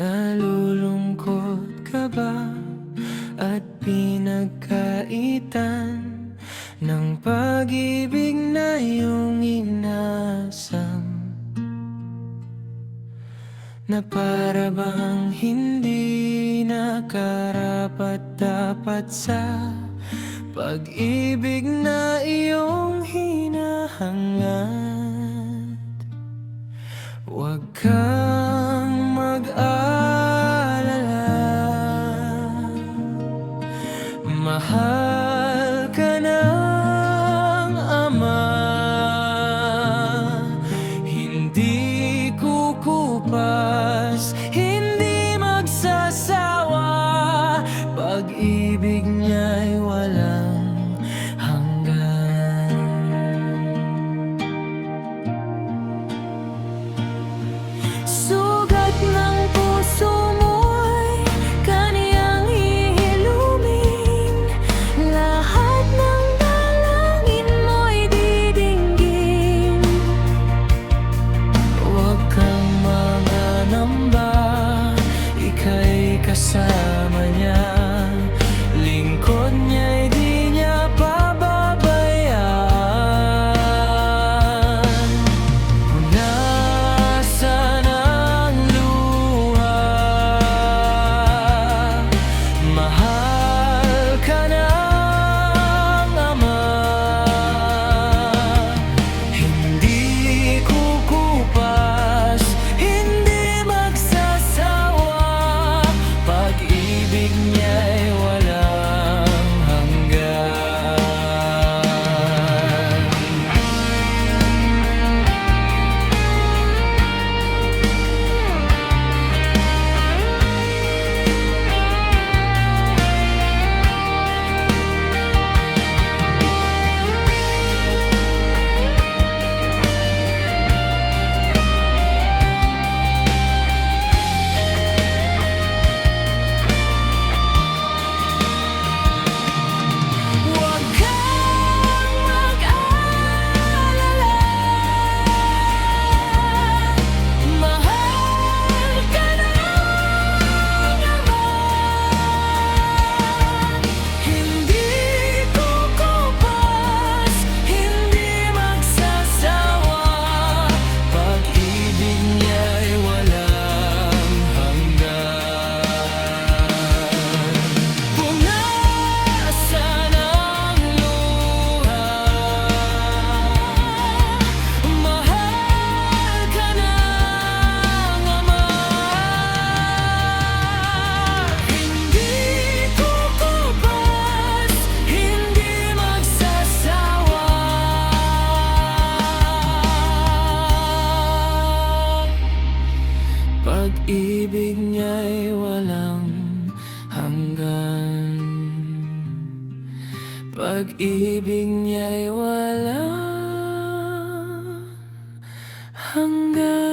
Nalulungkot ka ba at pinagkaitan ng pag-ibig na iyong inasam, na para bang hindi nakarapat-dapat sa pag-ibig na iyong hinahangad? Huwag kang mag-alala, mahal ka ng Ama. Hindi kukupas, hindi magsasawa, pag-ibig niya'y walang hanggan. Sugat ng puso mo'y kaniyang hihilumin, lahat ng dalangin mo'y didinggin. Huwag kang mangangamba, ika'y kasama niya, lingkod niya'y di niya pababayaan. Punasan ang luha, mahal ka ng Ama. Hindi kukupas, hindi magsasawa, pag-ibig niya'y walang hanggan. Huwag kang mag-alala, mahal ka ng Ama. Hindi kukupas, hindi magsasawa, pag-ibig niya'y walang hanggan. Punasan ang luha, mahal ka ng Ama. Hindi kukupas, hindi magsasawa, pag-ibig niya'y walang hanggan. Pag-ibig niya'y walang hanggan.